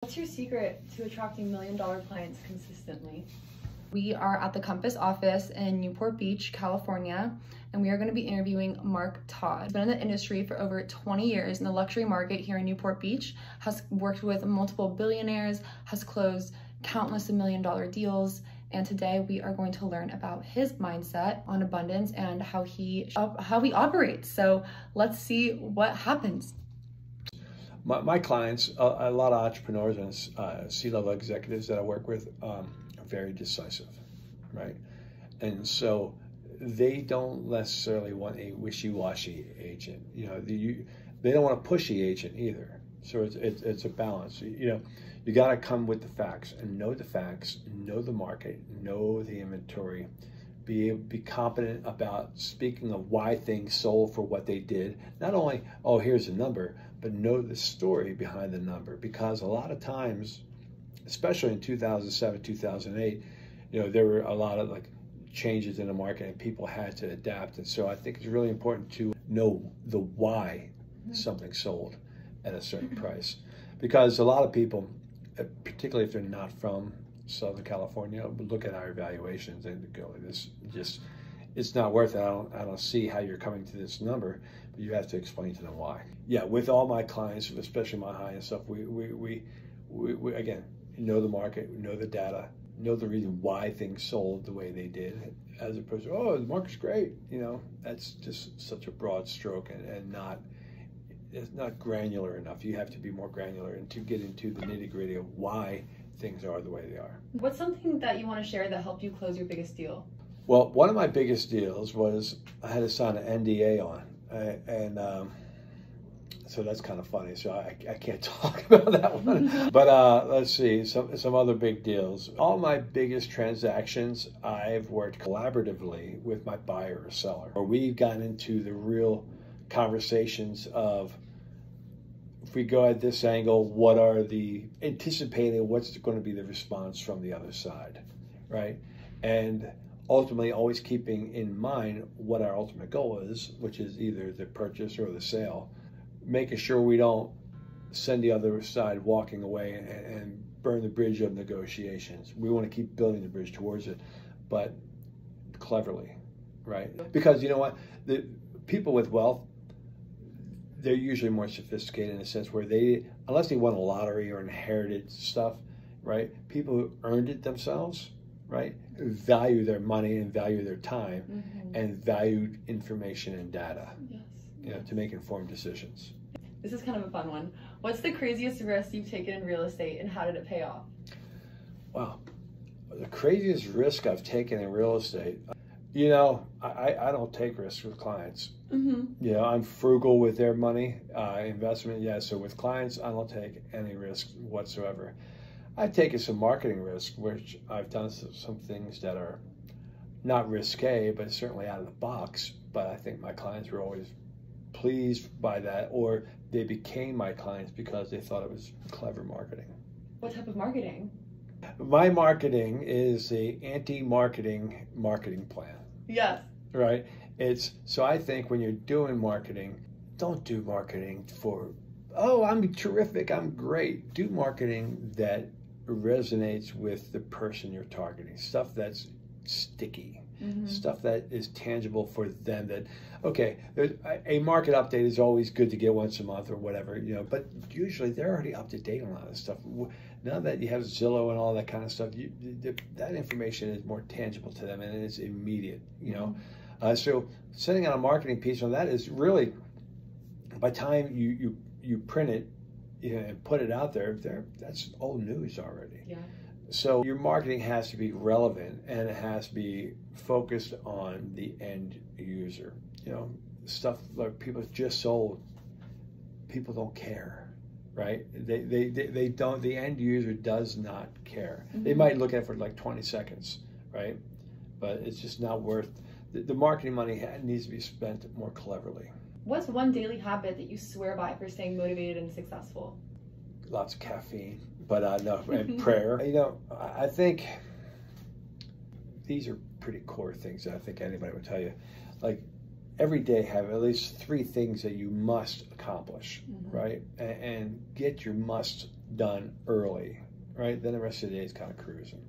What's your secret to attracting million-dollar clients consistently? We are at the Compass office in Newport Beach, California, and we are going to be interviewing Mark Todd. He's been in the industry for over 20 years in the luxury market here in Newport Beach, has worked with multiple billionaires, has closed countless million-dollar deals, and today we are going to learn about his mindset on abundance and how he operates. So let's see what happens. My clients, a lot of entrepreneurs and C-level executives that I work with are very decisive, right? And so they don't necessarily want a wishy-washy agent. You know, they don't want a pushy agent either. So it's a balance. You know, you got to come with the facts and know the facts, know the market, know the inventory, be competent about speaking of why things sold for what they did. Not only, oh, here's a number, but know the story behind the number. Because a lot of times, especially in 2007, 2008, you know, there were a lot of changes in the market and people had to adapt. And so I think it's really important to know the why something sold at a certain price. Because a lot of people, particularly if they're not from Southern California, look at our evaluations and go, it's not worth it. I don't see how you're coming to this number, but you have to explain to them why. Yeah, with all my clients, especially my high-end stuff, we again, know the market, know the data, know the reason why things sold the way they did, as opposed to, oh, the market's great. You know, that's just such a broad stroke and it's not granular enough. You have to be more granular and to get into the nitty-gritty of why things are the way they are. What's something that you want to share that helped you close your biggest deal? Well, one of my biggest deals was I had to sign an NDA on, and so that's kind of funny. So I can't talk about that one. But let's see, some other big deals. All my biggest transactions, I've worked collaboratively with my buyer or seller, or we've gotten into the real conversations of, if we go at this angle, what are the anticipating, what's going to be the response from the other side, right? And ultimately always keeping in mind what our ultimate goal is, which is either the purchase or the sale, making sure we don't send the other side walking away and burn the bridge of negotiations. We want to keep building the bridge towards it, but cleverly, right? Because you know what, the people with wealth, they're usually more sophisticated in a sense where unless they won a lottery or inherited stuff, right? People who earned it themselves, right? Value their money and value their time and value information and data, you know, to make informed decisions. This is kind of a fun one. What's the craziest risk you've taken in real estate and how did it pay off? Wow. The craziest risk I've taken in real estate, you know, I don't take risks with clients. You know, I'm frugal with their money, investment, yeah. So with clients, I don't take any risk whatsoever. I've taken some marketing risk, which I've done some things that are not risque, but certainly out of the box. But I think my clients were always pleased by that, or they became my clients because they thought it was clever marketing. What type of marketing? My marketing is the anti-marketing marketing plan. Yes. Right? So I think when you're doing marketing, don't do marketing for, oh, I'm terrific, I'm great. Do marketing that resonates with the person you're targeting. Stuff that's sticky. Stuff that is tangible for them. That, okay, a market update is always good to get once a month or whatever, you know, but usually they're already up to date on a lot of stuff. Now that you have Zillow and all that kind of stuff, that information is more tangible to them and it's immediate, you know. So setting out a marketing piece on that is really, by the time you print it, you know, and put it out there, that's old news already. Yeah. So your marketing has to be relevant and it has to be focused on the end user. You know, stuff like people just sold, people don't care, right? They don't, the end user does not care. They might look at it for like 20 seconds, right? But it's just not worth, the marketing money needs to be spent more cleverly. What's one daily habit that you swear by for staying motivated and successful? Lots of caffeine, but no, and prayer. You know, I think these are pretty core things that I think anybody would tell you. Like, every day have at least 3 things that you must accomplish, right? And get your must done early, right? Then the rest of the day is kind of cruising.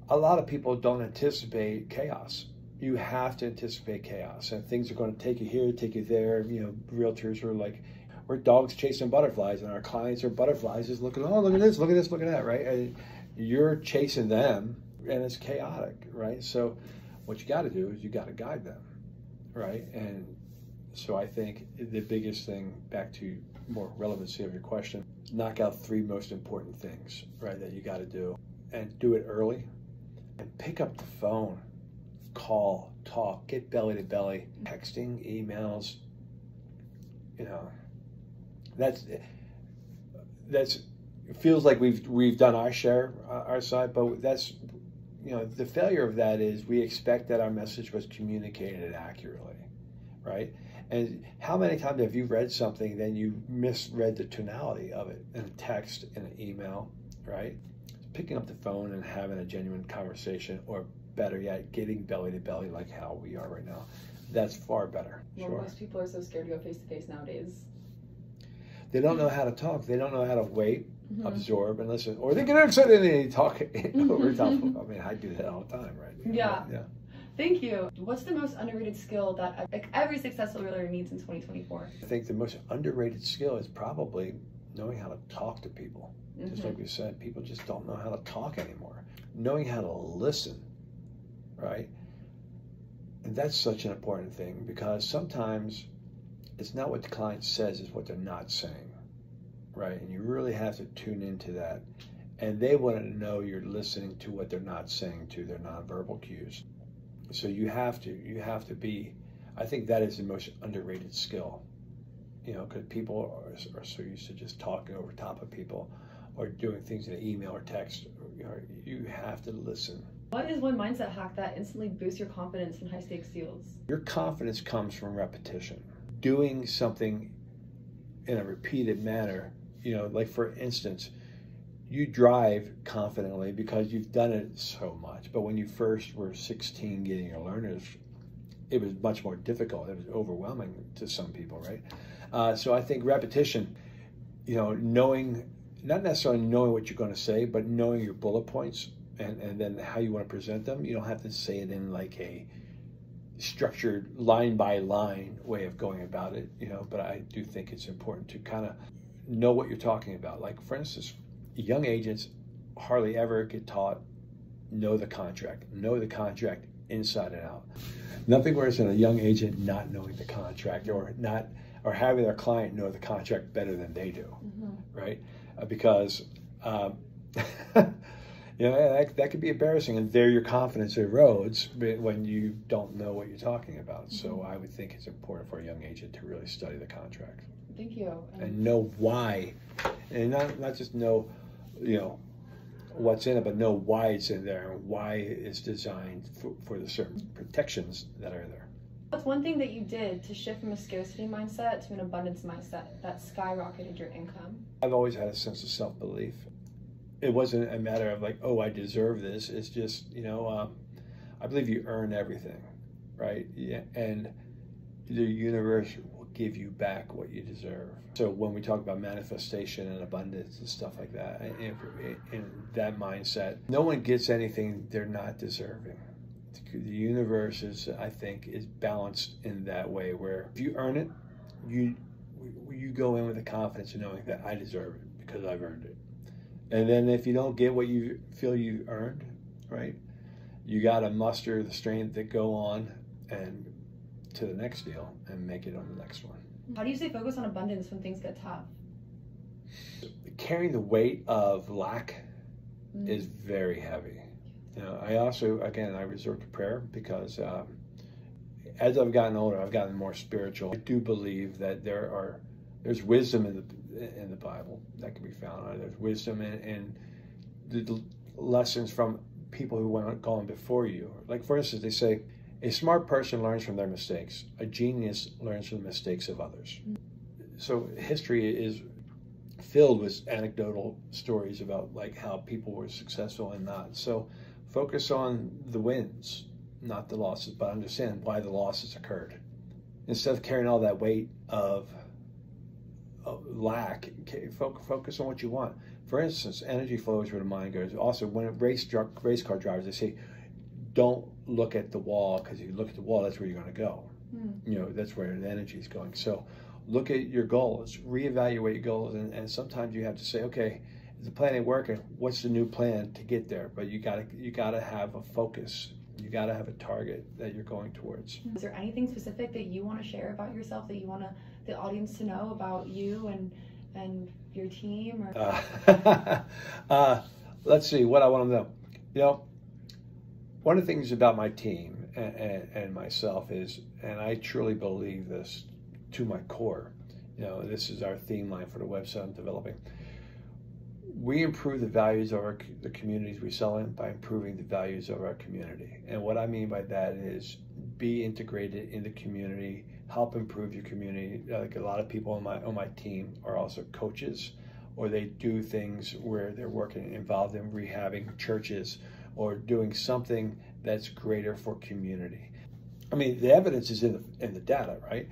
A lot of people don't anticipate chaos. You have to anticipate chaos, and things are going to take you here, take you there. You know, realtors are like, we're dogs chasing butterflies, and our clients are butterflies just looking, oh, look at this, look at this, look at that, right? And you're chasing them, and it's chaotic, right? So what you got to do is you got to guide them, right? And so I think the biggest thing, back to more relevancy of your question, knock out 3 most important things, right, that you got to do, and do it early, and pick up the phone, call, talk, get belly to belly, texting, emails, you know, that's it feels like we've done our share, our side, but that's, you know, the failure of that is we expect that our message was communicated accurately, right? And how many times have you read something, then you misread the tonality of it in a text, in an email, right? Picking up the phone and having a genuine conversation, or better yet, getting belly to belly like how we are right now, that's far better. Well, Sure. most people are so scared to go face to face nowadays. They don't know how to talk. They don't know how to wait, absorb, and listen. Or they get excited and they talk over top. I mean, I do that all the time, right? Yeah. Yeah. Thank you. What's the most underrated skill that every successful realtor needs in 2024? I think the most underrated skill is probably knowing how to talk to people. Just like we said, people just don't know how to talk anymore. Knowing how to listen, right? And that's such an important thing, because sometimes it's not what the client says, it's what they're not saying, right? And you really have to tune into that. And they want to know you're listening to what they're not saying, to their nonverbal cues. So you have to be, I think that is the most underrated skill, you know, because people are so used to just talking over top of people or doing things in an email or text. You have to listen. What is one mindset hack that instantly boosts your confidence in high stakes deals? Your confidence comes from repetition. Doing something in a repeated manner, you know, like for instance, you drive confidently because you've done it so much. But when you first were 16 getting your learners, it was much more difficult. It was overwhelming to some people, right? So I think repetition, you know, knowing, not necessarily knowing what you're going to say, but knowing your bullet points and then how you want to present them. You don't have to say it in like a structured line by line way of going about it, you know, but I do think it's important to kind of know what you're talking about. Like for instance, young agents hardly ever get taught know the contract inside and out. Nothing worse than a young agent not knowing the contract or having their client know the contract better than they do, right? Because you know, that could be embarrassing, and there your confidence erodes when you don't know what you're talking about. So I would think it's important for a young agent to really study the contract. Thank you. And know why, and not just know, you know, what's in it, but know why it's in there and why it's designed for the certain protections that are there. What's one thing that you did to shift from a scarcity mindset to an abundance mindset that skyrocketed your income? I've always had a sense of self-belief. It wasn't a matter of like, oh, I deserve this. It's just, you know, I believe you earn everything, right? Yeah, and the universe will give you back what you deserve. So when we talk about manifestation and abundance and stuff like that, in that mindset, no one gets anything they're not deserving. The universe is, I think, is balanced in that way, where if you earn it, you go in with the confidence of knowing that I deserve it because I've earned it. And then if you don't get what you feel you earned, right, you got to muster the strength to go on and to the next deal and make it on the next one. How do you stay focused on abundance when things get tough? Carrying the weight of lack is very heavy. You know, I also, again, I resort to prayer because as I've gotten older, I've gotten more spiritual. I do believe that there's wisdom in the Bible that can be found. There's wisdom in the lessons from people who went gone before you. Like for instance, they say a smart person learns from their mistakes. A genius learns from the mistakes of others. So history is filled with anecdotal stories about like how people were successful and not. So focus on the wins, not the losses, but understand why the losses occurred. Instead of carrying all that weight of lack, focus on what you want. for instance, energy flows where the mind goes. Also, when race car drivers, they say, don't look at the wall, because if you look at the wall, that's where you're going to go. You know, that's where the energy is going. So look at your goals, reevaluate your goals, and sometimes you have to say, okay, if the plan ain't working, what's the new plan to get there? But you gotta have a focus. You gotta have a target that you're going towards. Is there anything specific that you want to share about yourself that you want the audience to know about you and your team? Or Let's see what I want to know. You know, one of the things about my team and myself is, and I truly believe this to my core, you know, this is our theme line for the website I'm developing. We improve the values of the communities we sell in by improving the values of our community. And what I mean by that is be integrated in the community, help improve your community. Like a lot of people on my team are also coaches, or they do things where they're working involved in rehabbing churches or doing something that's greater for community. I mean, the evidence is in the data, right?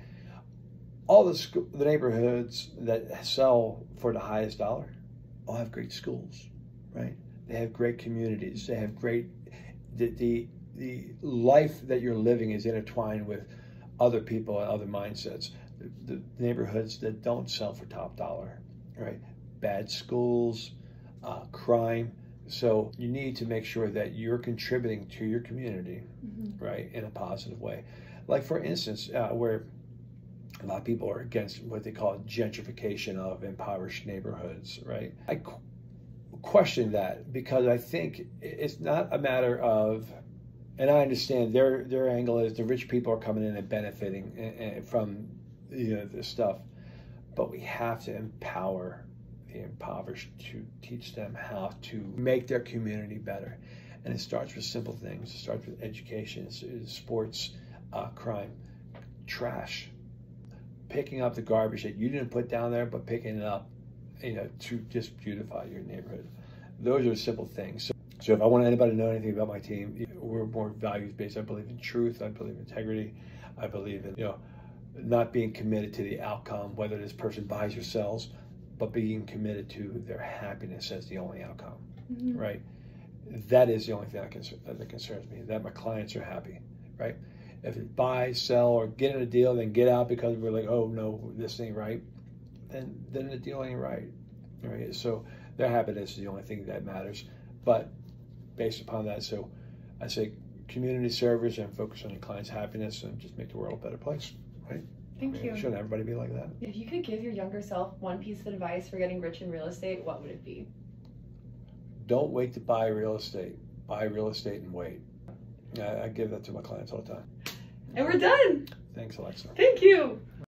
All the neighborhoods that sell for the highest dollar all have great schools, right? They have great communities. They have great, the life that you're living is intertwined with other people and other mindsets. The neighborhoods that don't sell for top dollar, right? Bad schools, crime. So you need to make sure that you're contributing to your community, right, in a positive way. Like for instance, where a lot of people are against what they call gentrification of impoverished neighborhoods, right? I question that, because I think it's not a matter of, and I understand their angle is the rich people are coming in and benefiting from, you know, this stuff, but we have to empower the impoverished to teach them how to make their community better. And it starts with simple things. It starts with education, it's sports, crime, trash, picking up the garbage that you didn't put down there, but picking it up, you know, to just beautify your neighborhood. Those are simple things. So if I want anybody to know anything about my team, we're more values-based. I believe in truth. I believe in integrity. I believe in, you know, not being committed to the outcome, whether this person buys or sells, but being committed to their happiness as the only outcome, right? That is the only thing that concerns me, that my clients are happy, right? If it's buy, sell, or get in a deal, then get out because we're like, oh no, this ain't right, then the deal ain't right, right? So their happiness is the only thing that matters. But based upon that, so I say community service and focus on your client's happiness and just make the world a better place, right? Thank you. Shouldn't everybody be like that? If you could give your younger self one piece of advice for getting rich in real estate, what would it be? Don't wait to buy real estate. Buy real estate and wait. I give that to my clients all the time. And we're done. Thanks, Alexa. Thank you.